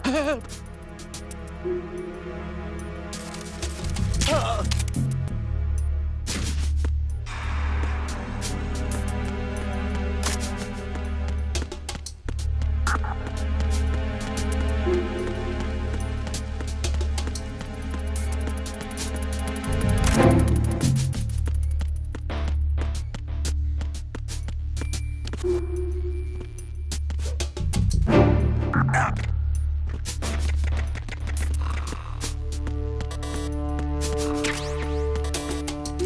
Help!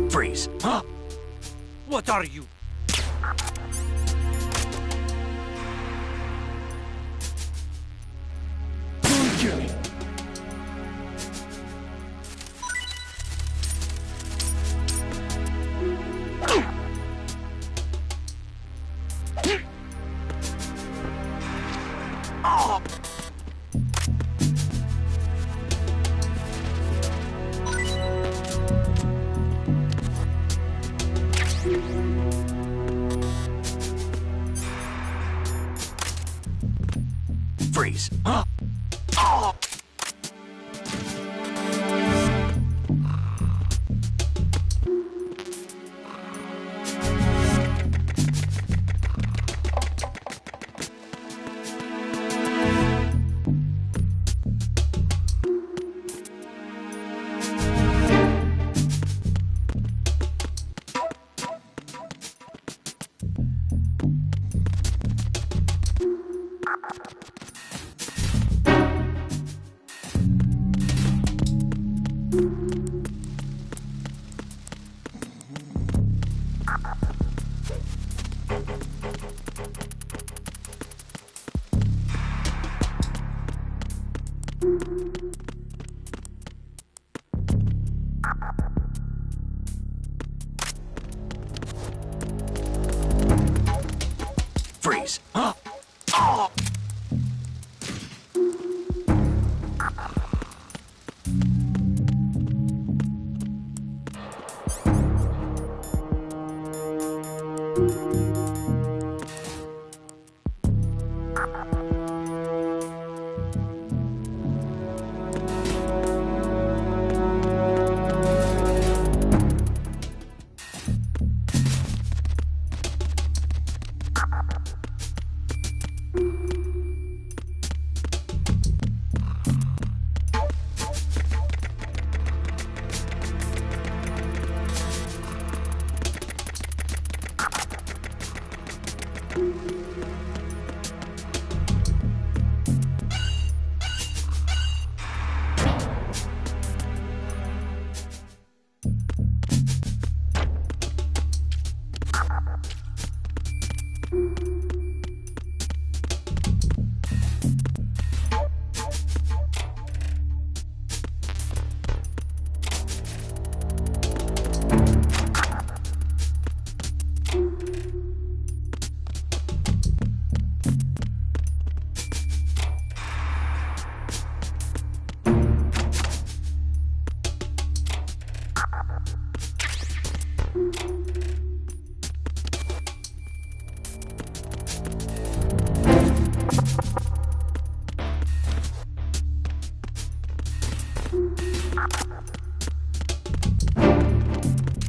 Freeze! Huh? What are you? Don't kill me! Oh! Freeze! Huh? Oh! Freeze! Huh? Oh!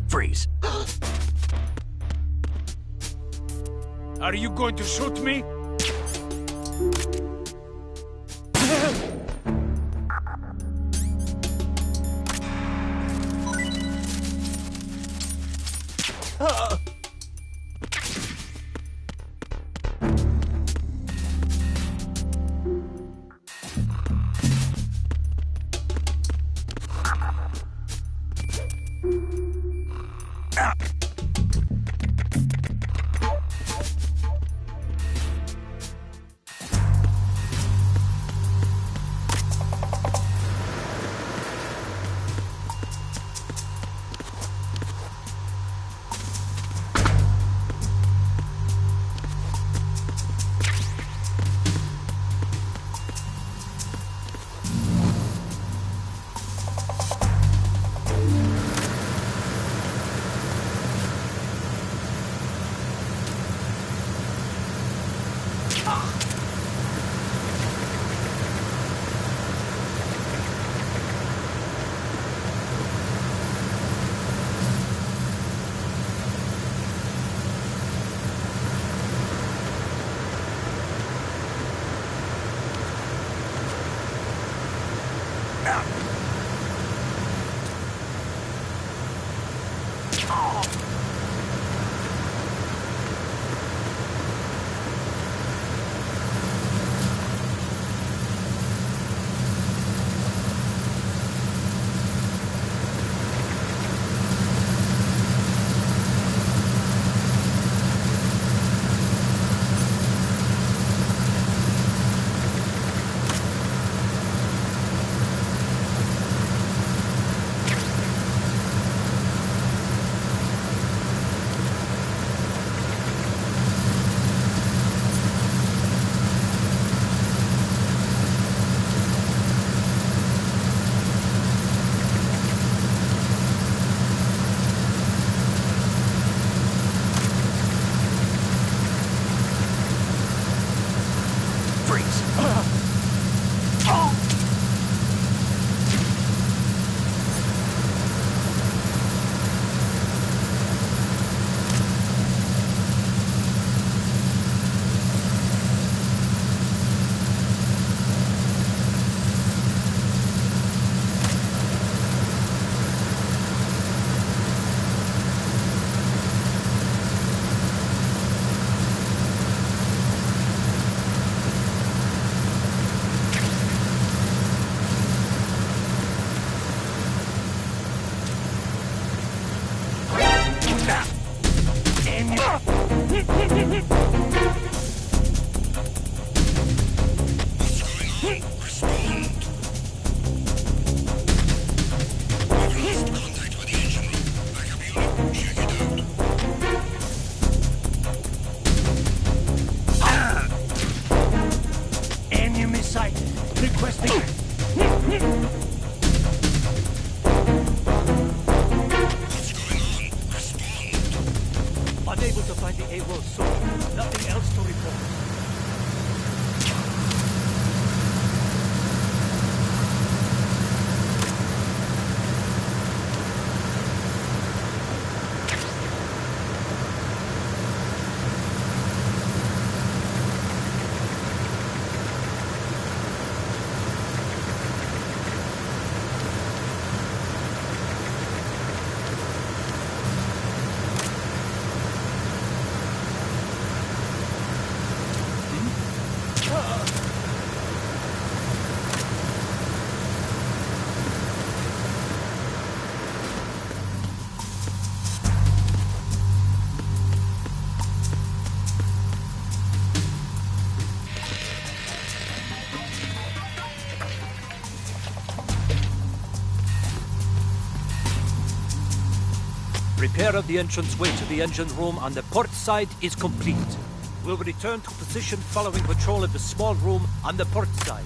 Freeze! Are you going to shoot me? Unable to find the AWOL source. Nothing else to report. Repair of the entranceway to the engine room on the port side is complete. We'll return to position following patrol of the small room on the port side.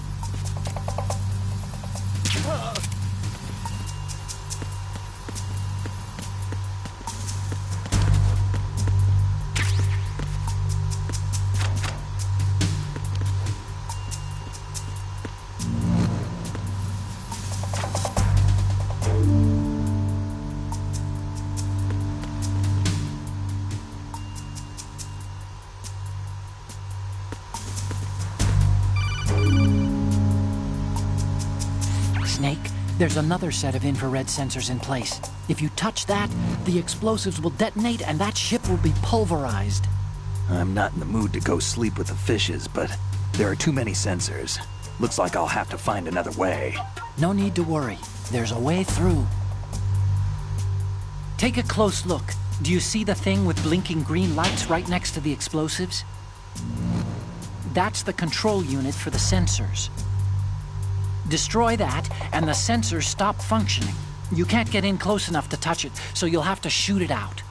Snake, there's another set of infrared sensors in place. If you touch that, the explosives will detonate and that ship will be pulverized. I'm not in the mood to go sleep with the fishes, but there are too many sensors. Looks like I'll have to find another way. No need to worry. There's a way through. Take a close look. Do you see the thing with blinking green lights right next to the explosives? That's the control unit for the sensors. Destroy that, and the sensors stop functioning. You can't get in close enough to touch it, so you'll have to shoot it out.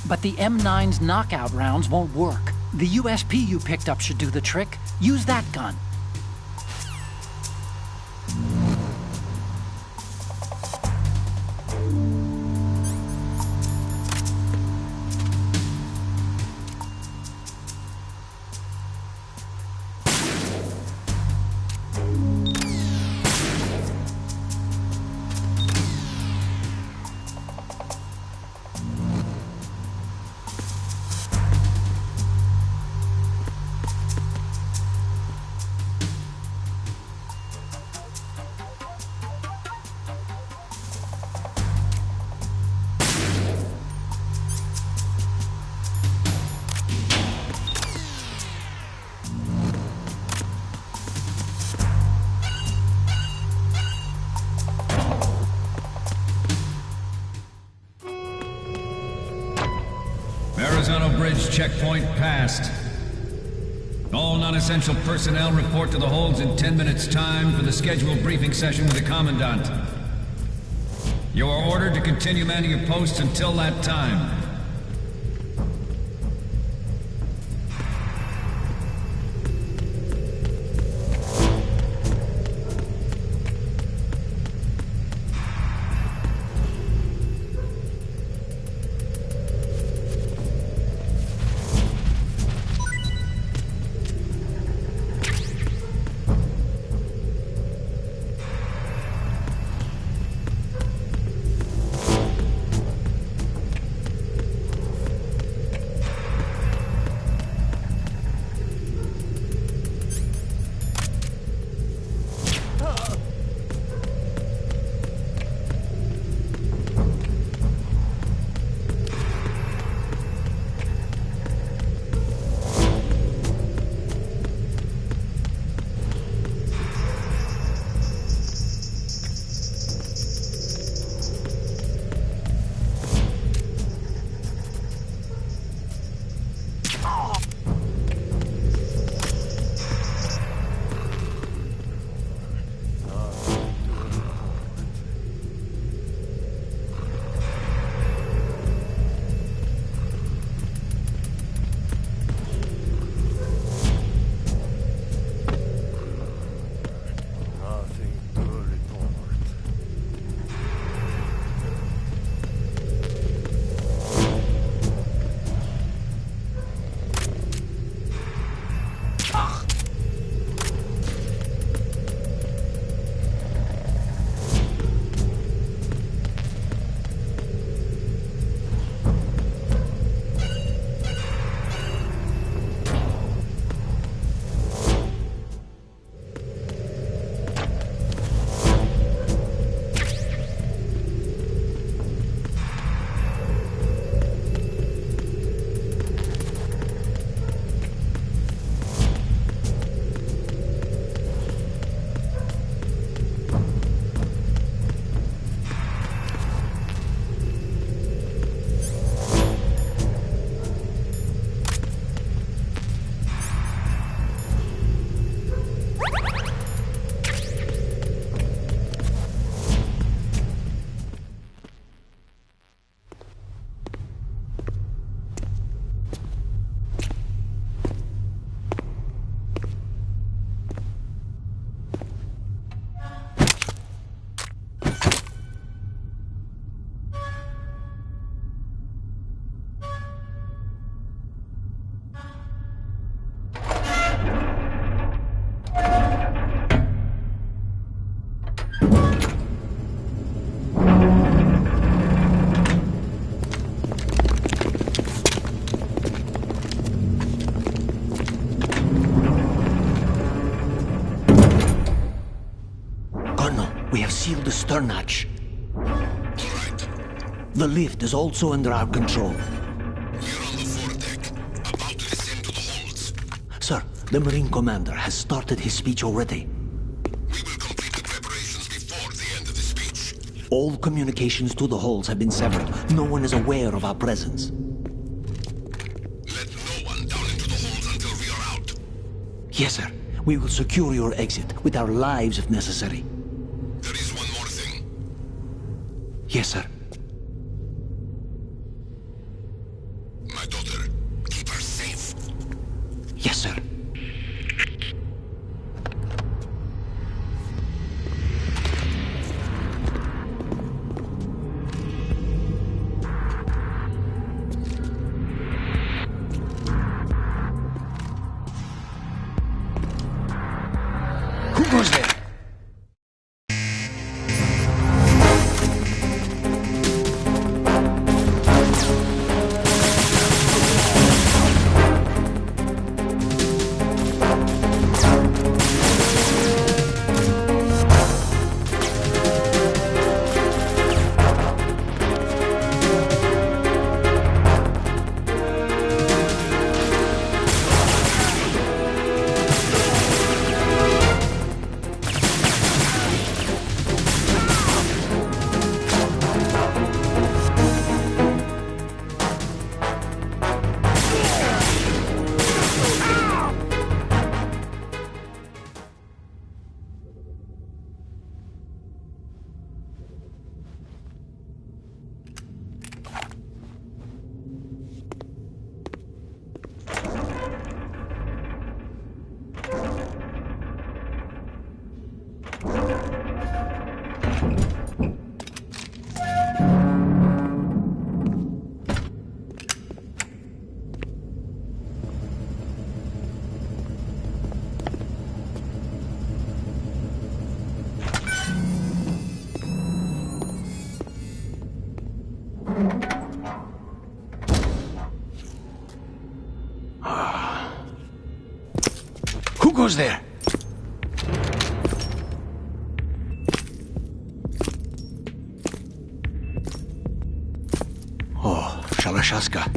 But the M9's knockout rounds won't work. The USP you picked up should do the trick. Use that gun. horizontal bridge checkpoint passed. All non-essential personnel report to the holds in 10 minutes' time for the scheduled briefing session with the Commandant. You are ordered to continue manning your posts until that time. Sealed the stern hatch. All right. The lift is also under our control. We're on the foredeck, about to descend to the holds. Sir, the Marine Commander has started his speech already. We will complete the preparations before the end of the speech. All communications to the holds have been severed. No one is aware of our presence. Let no one down into the holds until we are out. Yes, sir. We will secure your exit with our lives if necessary. There is one more thing. Yes, sir. My daughter, keep her safe. Yes, sir. Who goes there? Who goes there? Oh, Shalashaska.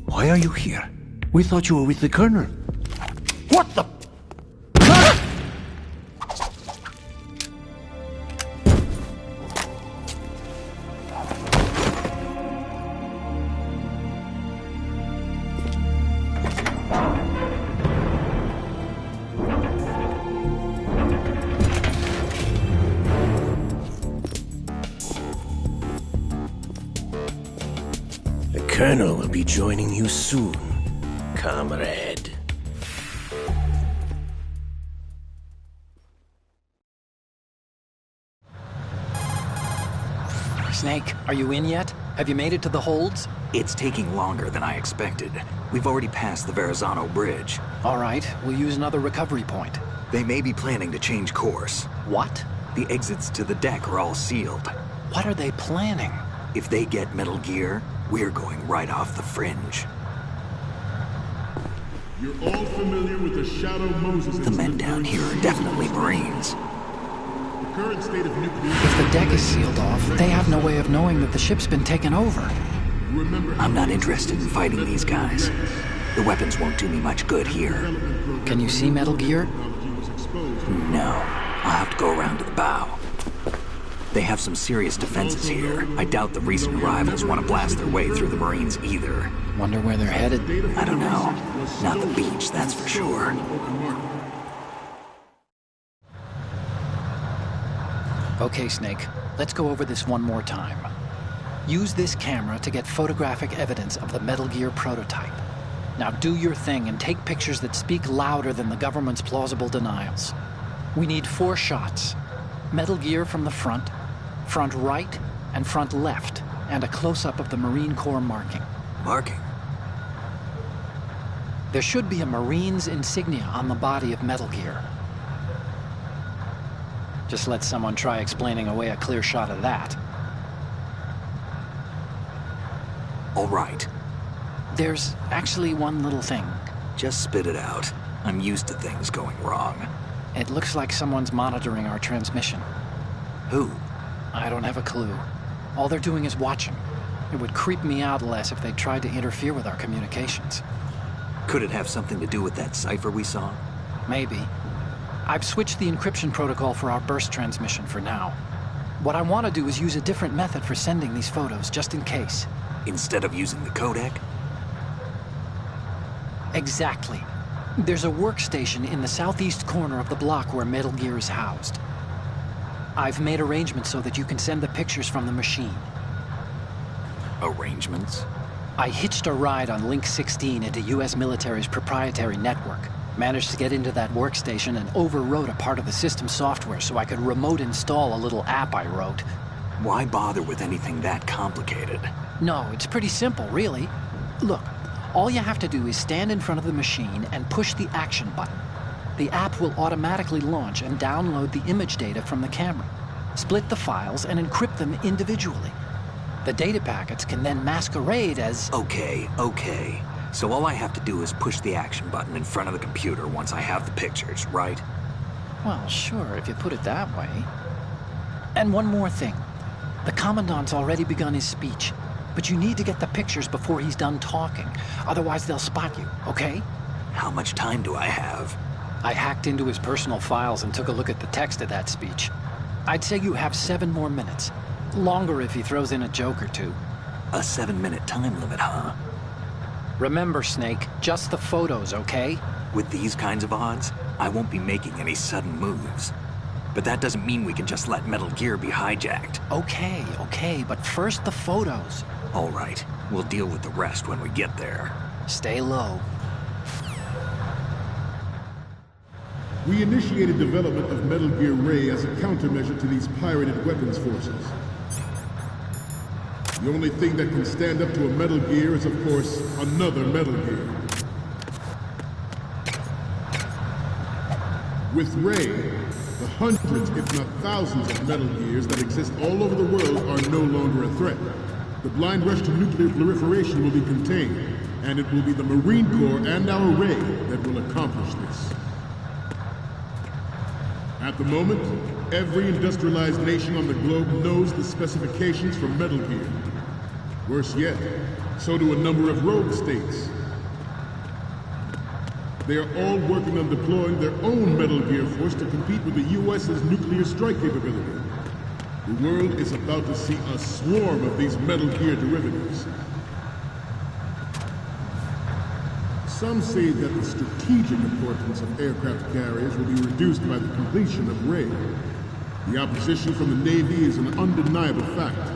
Why are you here? We thought you were with the Colonel. What the... The Colonel will be joining you soon, comrade. Snake, are you in yet? Have you made it to the holds? It's taking longer than I expected. We've already passed the Verrazano Bridge. All right, we'll use another recovery point. They may be planning to change course. What? The exits to the deck are all sealed. What are they planning? If they get Metal Gear, we're going right off the fringe. You're all familiar with the Shadow Moses The men down here are definitely Marines. The current state of nuclear... If the deck is sealed off, they have no way of knowing that the ship's been taken over. I'm not interested in fighting these guys. The weapons won't do me much good here. Can you see Metal Gear? No. I'll have to go around to the bow. They have some serious defenses here. I doubt the recent arrivals want to blast their way through the Marines either. Wonder where they're headed? I don't know. Not the beach, that's for sure. Okay, Snake. Let's go over this one more time. Use this camera to get photographic evidence of the Metal Gear prototype. Now do your thing and take pictures that speak louder than the government's plausible denials. We need 4 shots. Metal Gear from the front right, and front left, and a close-up of the Marine Corps marking. Marking? There should be a Marine's insignia on the body of Metal Gear. Just let someone try explaining away a clear shot of that. All right. There's actually one little thing. Just spit it out. I'm used to things going wrong. It looks like someone's monitoring our transmission. Who? I don't have a clue. All they're doing is watching. It would creep me out less if they tried to interfere with our communications. Could it have something to do with that cipher we saw? Maybe. I've switched the encryption protocol for our burst transmission for now. What I want to do is use a different method for sending these photos, just in case. Instead of using the codec? Exactly. There's a workstation in the southeast corner of the block where Metal Gear is housed. I've made arrangements so that you can send the pictures from the machine. Arrangements? I hitched a ride on Link 16 into U.S. military's proprietary network. Managed to get into that workstation and overwrote a part of the system software so I could remote install a little app I wrote. Why bother with anything that complicated? No, it's pretty simple, really. Look, all you have to do is stand in front of the machine and push the action button. The app will automatically launch and download the image data from the camera, split the files, and encrypt them individually. The data packets can then masquerade as... Okay. So all I have to do is push the action button in front of the computer once I have the pictures, right? Well, sure, if you put it that way. And one more thing. The Commandant's already begun his speech, but you need to get the pictures before he's done talking. Otherwise, they'll spot you, okay? How much time do I have? I hacked into his personal files and took a look at the text of that speech. I'd say you have 7 more minutes. Longer if he throws in a joke or two. A 7-minute time limit, huh? Remember, Snake, just the photos, okay? With these kinds of odds, I won't be making any sudden moves. But that doesn't mean we can just let Metal Gear be hijacked. Okay, but first the photos. All right, we'll deal with the rest when we get there. Stay low. We initiated development of Metal Gear Ray as a countermeasure to these pirated weapons forces. The only thing that can stand up to a Metal Gear is, of course, another Metal Gear. With Ray, The hundreds, if not thousands, of Metal Gears that exist all over the world are no longer a threat. The blind rush to nuclear proliferation will be contained, and it will be the Marine Corps and our Ray that will accomplish this. At the moment, every industrialized nation on the globe knows the specifications for Metal Gear. Worse yet, so do a number of rogue states. They are all working on deploying their own Metal Gear force to compete with the U.S.'s nuclear strike capability. The world is about to see a swarm of these Metal Gear derivatives. Some say that the strategic importance of aircraft carriers will be reduced by the completion of Ray. The opposition from the Navy is an undeniable fact.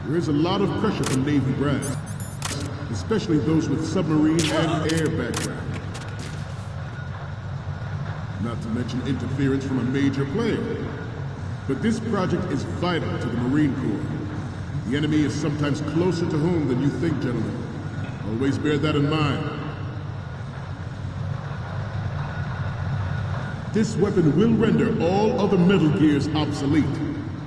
There is a lot of pressure from Navy brass, especially those with submarine and air background. Not to mention interference from a major player. But this project is vital to the Marine Corps. The enemy is sometimes closer to home than you think, gentlemen. Always bear that in mind. This weapon will render all other Metal Gears obsolete.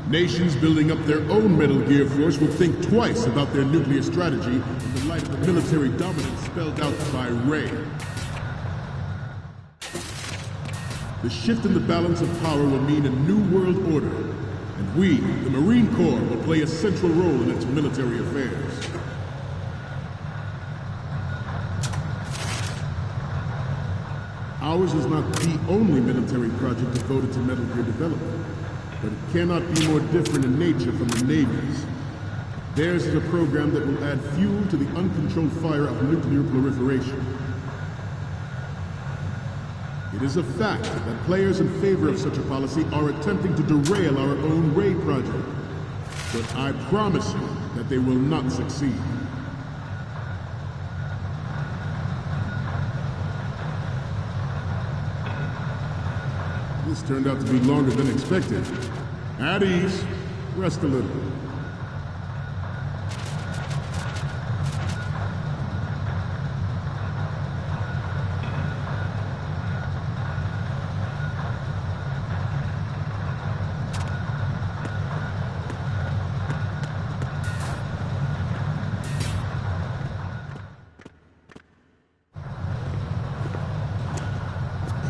Nations building up their own Metal Gear force will think twice about their nuclear strategy in the light of the military dominance spelled out by Ray. The shift in the balance of power will mean a new world order, and we, the Marine Corps, will play a central role in its military affairs. Ours is not the only military project devoted to Metal Gear development, but it cannot be more different in nature from the Navy's. Theirs is a program that will add fuel to the uncontrolled fire of nuclear proliferation. It is a fact that players in favor of such a policy are attempting to derail our own Ray project. But I promise you that they will not succeed. This turned out to be longer than expected. At ease. Rest a little.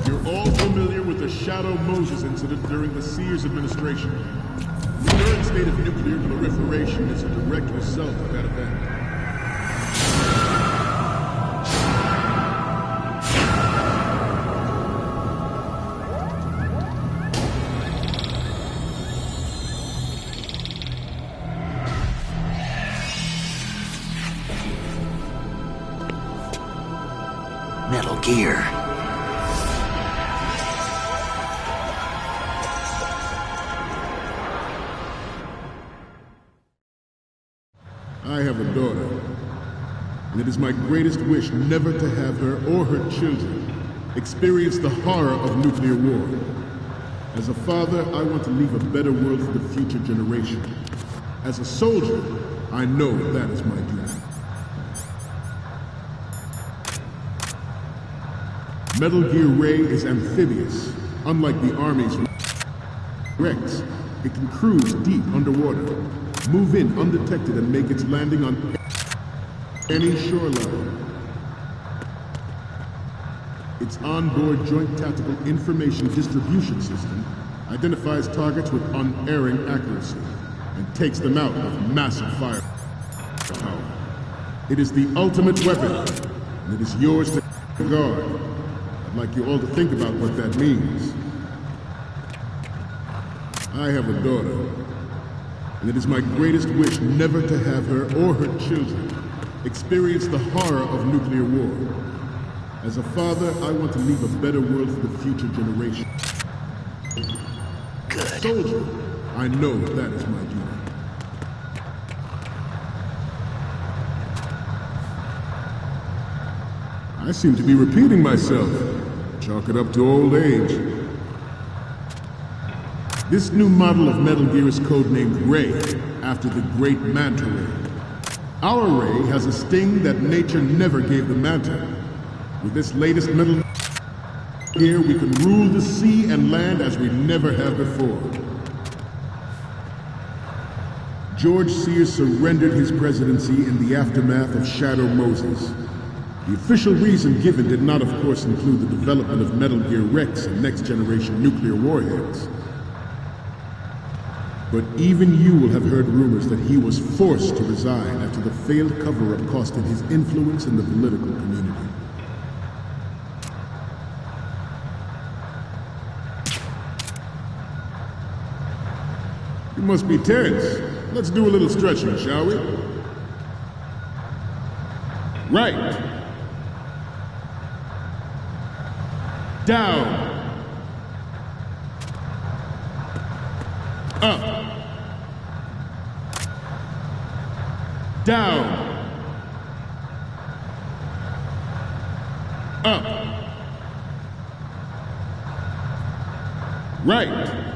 You're all familiar with the Shadow Moses incident during the Sears administration. The current state of nuclear proliferation is a direct result of that event. Metal Gear. I have a daughter, and it is my greatest wish never to have her or her children experience the horror of nuclear war. As a father, I want to leave a better world for the future generation. As a soldier, I know that is my duty. Metal Gear Ray is amphibious. Unlike the Army's Rex, it can cruise deep underwater, move in undetected, and make its landing on any shoreline. Its onboard Joint Tactical Information Distribution System identifies targets with unerring accuracy and takes them out with massive firepower. It is the ultimate weapon, and it is yours to guard. I'd like you all to think about what that means. I have a daughter, and it is my greatest wish never to have her or her children experience the horror of nuclear war. As a father, I want to leave a better world for the future generation. Good. Soldier, I know that is my duty. I seem to be repeating myself. Chalk it up to old age. This new model of Metal Gear is codenamed Ray, after the great Manta Ray. Our Ray has a sting that nature never gave the Manta. With this latest Metal Here we can rule the sea and land as we never have before. George Sears surrendered his presidency in the aftermath of Shadow Moses. The official reason given did not, of course, include the development of Metal Gear Rex and next-generation nuclear warheads. But even you will have heard rumors that he was forced to resign after the failed cover-up cost him his influence in the political community. You must be tense. Let's do a little stretching, shall we? Right. Down. Up. Down. Up. Right.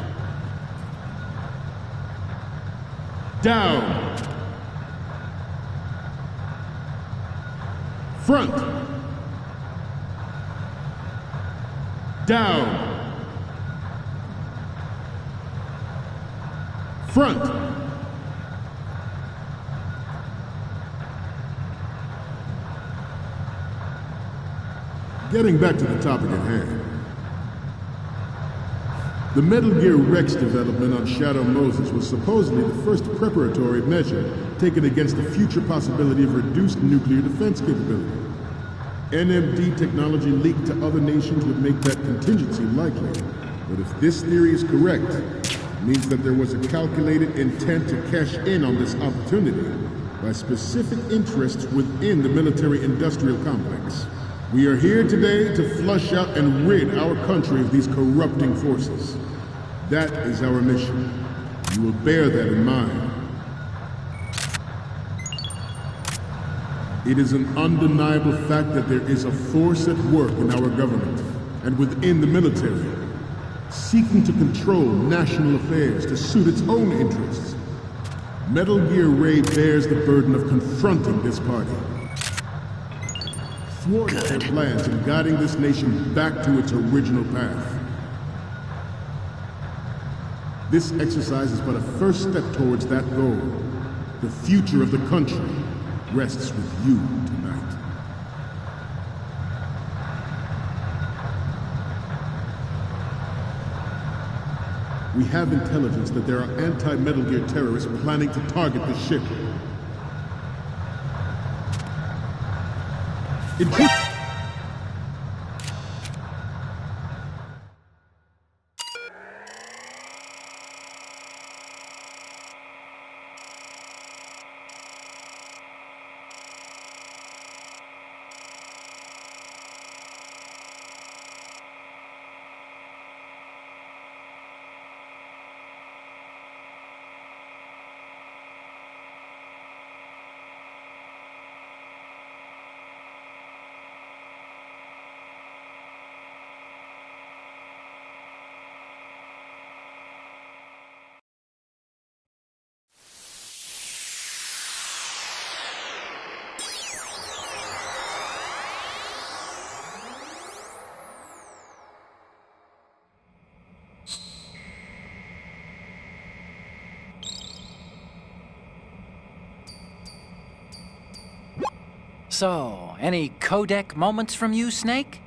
Down. Front. Down. Front. Getting back to the topic at hand. The Metal Gear Rex development on Shadow Moses was supposedly the first preparatory measure taken against the future possibility of reduced nuclear defense capability. NMD technology leaked to other nations would make that contingency likely. But if this theory is correct, it means that there was a calculated intent to cash in on this opportunity by specific interests within the military-industrial complex. We are here today to flush out and rid our country of these corrupting forces. That is our mission. You will bear that in mind. It is an undeniable fact that there is a force at work in our government and within the military, seeking to control national affairs to suit its own interests. Metal Gear Ray bears the burden of confronting this party, thwarting their plans and guiding this nation back to its original path. This exercise is but a first step towards that goal. The future of the country rests with you tonight. We have intelligence that there are anti-Metal Gear terrorists planning to target the ship. So, any codec moments from you, Snake?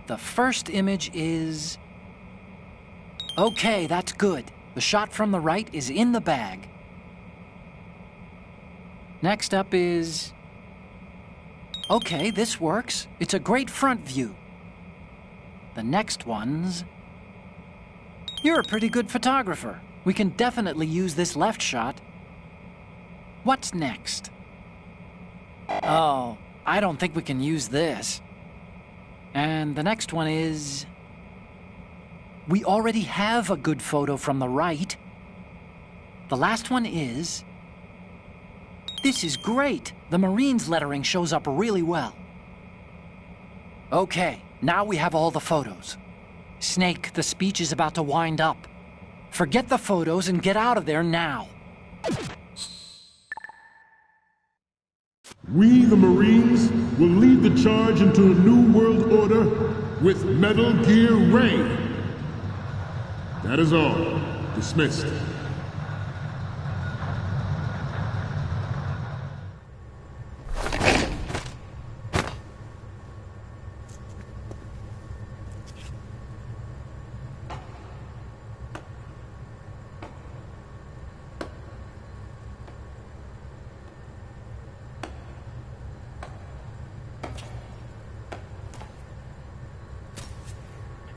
The first image is... Okay, that's good. The shot from the right is in the bag. Next up is... Okay, this works. It's a great front view. The next one's... You're a pretty good photographer. We can definitely use this left shot. What's next? Oh, I don't think we can use this. And the next one is... We already have a good photo from the right. The last one is... This is great. The Marines lettering shows up really well. Okay, now we have all the photos. Snake, the speech is about to wind up. Forget the photos and get out of there now. We, the Marines, will lead the charge into a new world order with Metal Gear Ray. That is all. Dismissed.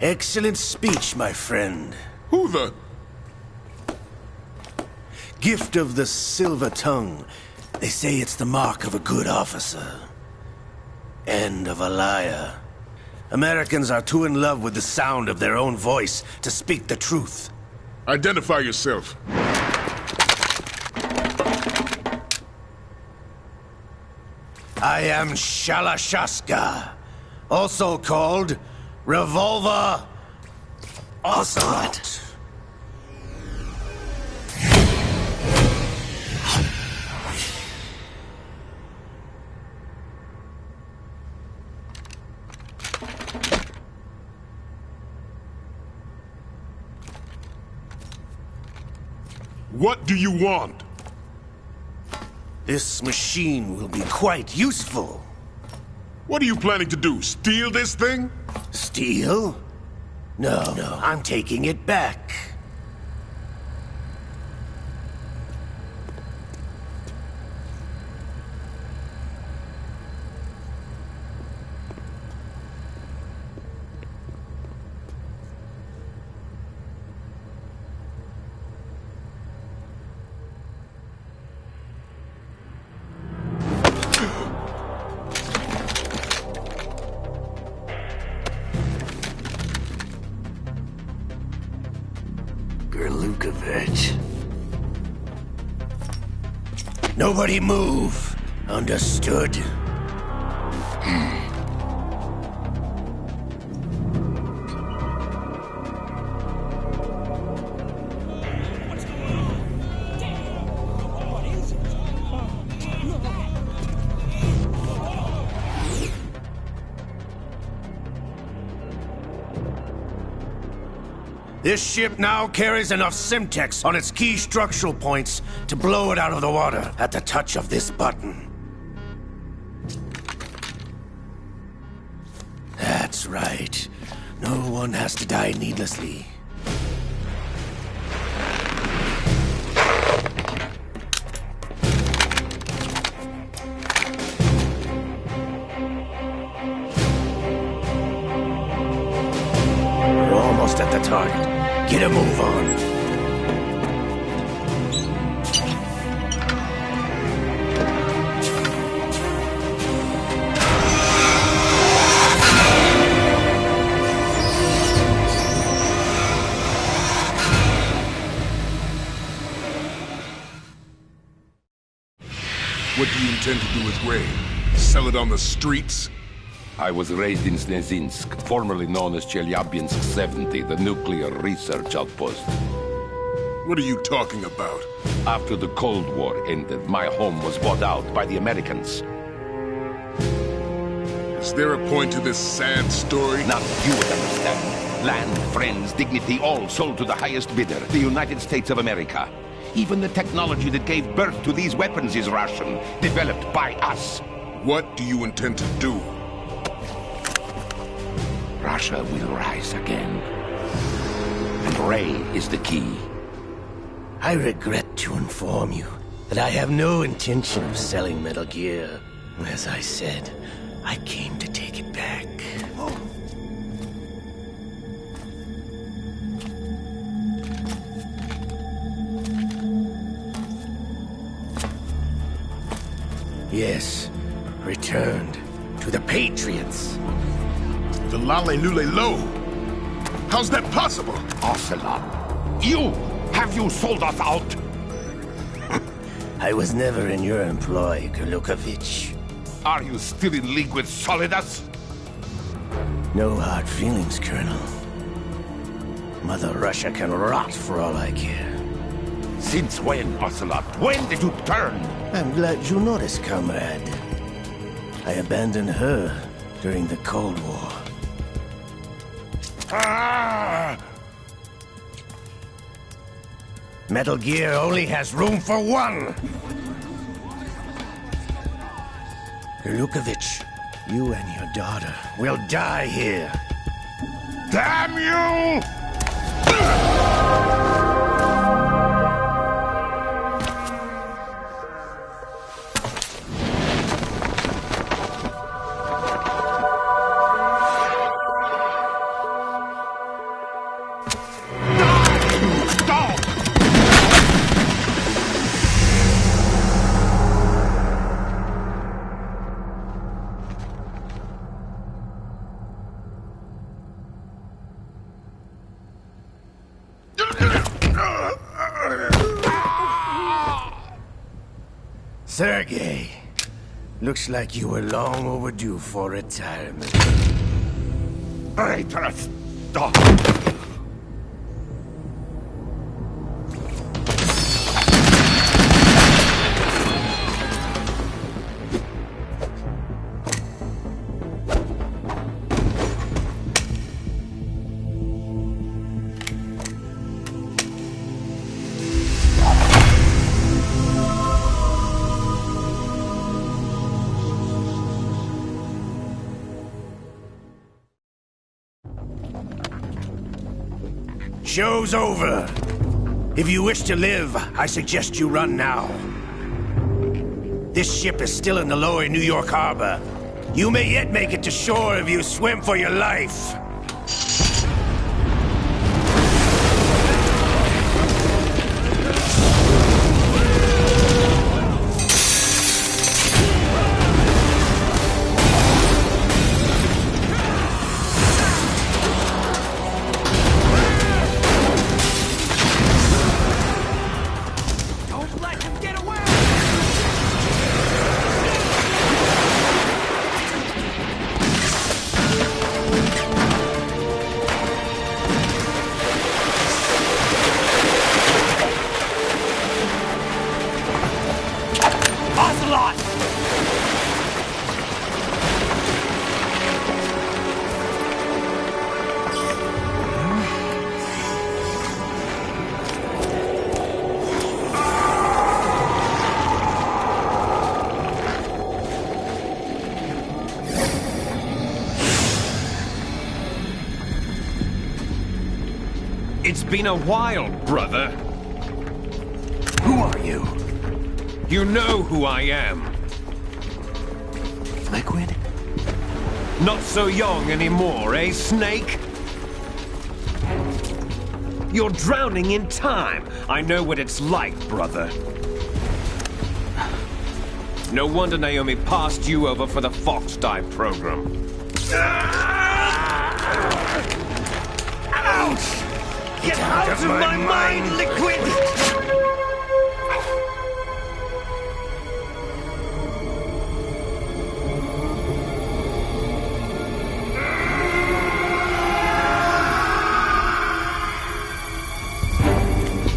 Excellent speech, my friend. Who the... Gift of the silver tongue. They say it's the mark of a good officer. And of a liar. Americans are too in love with the sound of their own voice to speak the truth. Identify yourself. I am Shalashaska, also called Revolver Ocelot. What do you want? This machine will be quite useful. What are you planning to do? Steal this thing? Steal? No, I'm taking it back. Nobody move. Understood? This ship now carries enough Simtex on its key structural points to blow it out of the water at the touch of this button. That's right. No one has to die needlessly. We're almost at the target. Get a move on. What do you intend to do with Ray? Sell it on the streets? I was raised in Snezinsk, formerly known as Chelyabinsk 70, the nuclear research outpost. What are you talking about? After the Cold War ended, my home was bought out by the Americans. Is there a point to this sad story? Not you would understand. Land, friends, dignity, all sold to the highest bidder, the United States of America. Even the technology that gave birth to these weapons is Russian, developed by us. What do you intend to do? Russia will rise again. And Ray is the key. I regret to inform you that I have no intention of selling Metal Gear. As I said, I came to take it back. Yes, returned to the Patriots. The Lale Lule Lo? How's that possible? Ocelot, have you sold us out? I was never in your employ, Kurlukovich. Are you still in league with Solidus? No hard feelings, Colonel. Mother Russia can rot for all I care. Since when, Ocelot? When did you turn? I'm glad you noticed, comrade. I abandoned her during the Cold War. Metal Gear only has room for one! Lukovich, you and your daughter will die here. Damn you! Sergei, looks like you were long overdue for retirement. Traitorous dog! Show's over. If you wish to live, I suggest you run now. This ship is still in the lower New York harbor. You may yet make it to shore if you swim for your life. It's been a while, brother. Who are you? You know who I am. Liquid? Not so young anymore, eh, Snake? You're drowning in time. I know what it's like, brother. No wonder Naomi passed you over for the Fox Dive program. Ouch! Get out of my mind, Liquid!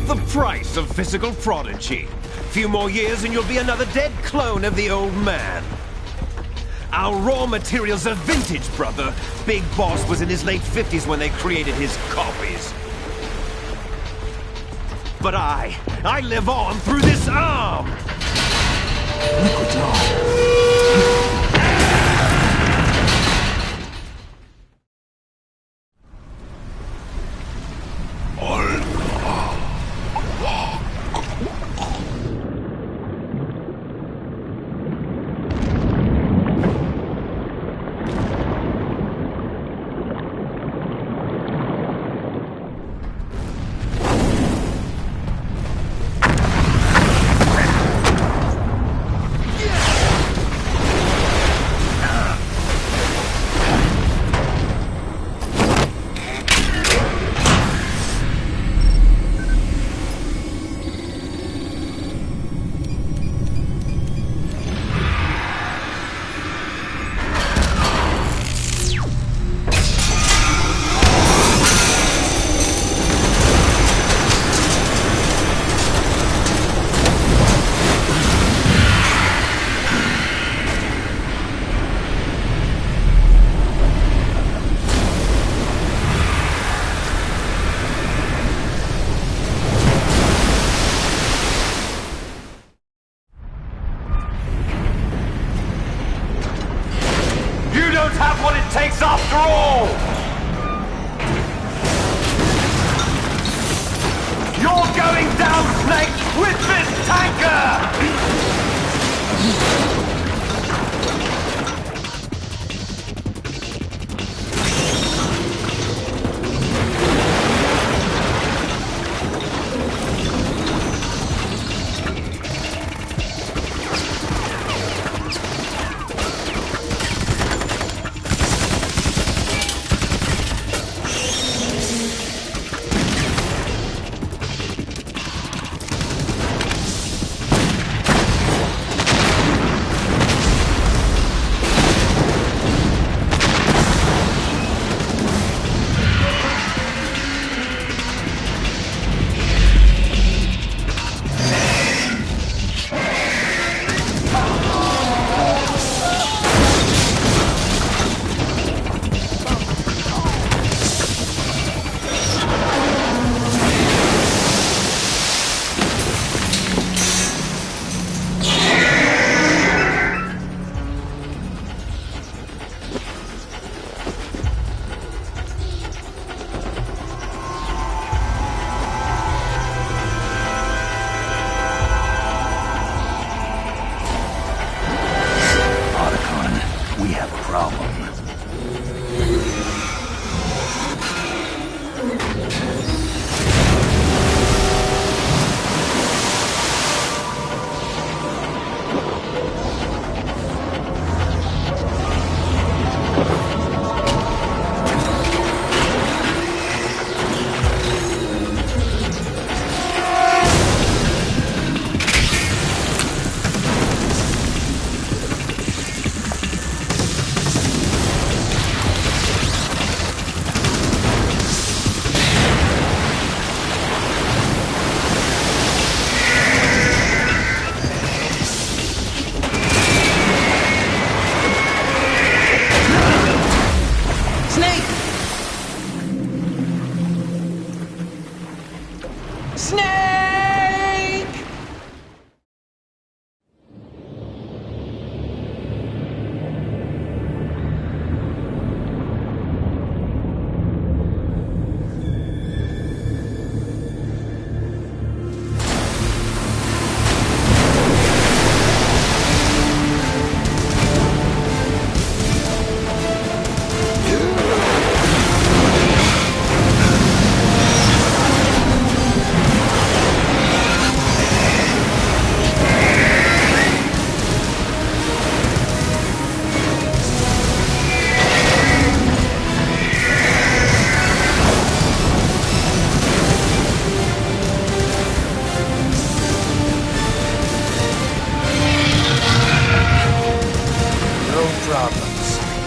The price of physical prodigy. Few more years and you'll be another dead clone of the old man. Our raw materials are vintage, brother. Big Boss was in his late 50s when they created his copies. But I live on through this arm! Liquid's arm. Yeah! takes after all! You're going down, Snake, with this tanker!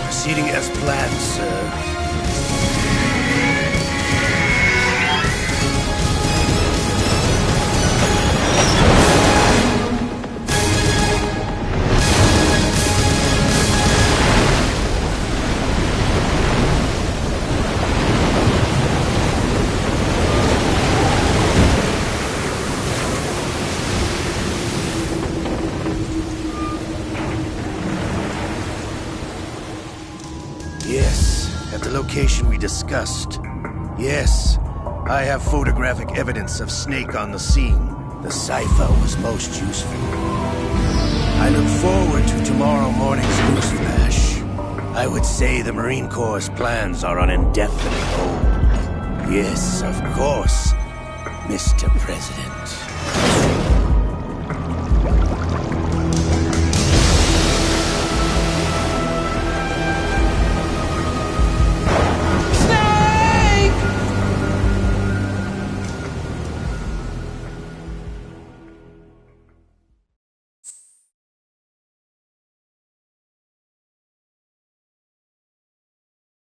Proceeding as planned, sir. Yes, at the location we discussed. Yes, I have photographic evidence of Snake on the scene. The cipher was most useful. I look forward to tomorrow morning's news flash. I would say the Marine Corps' plans are on indefinite hold. Yes, of course, Mr. President.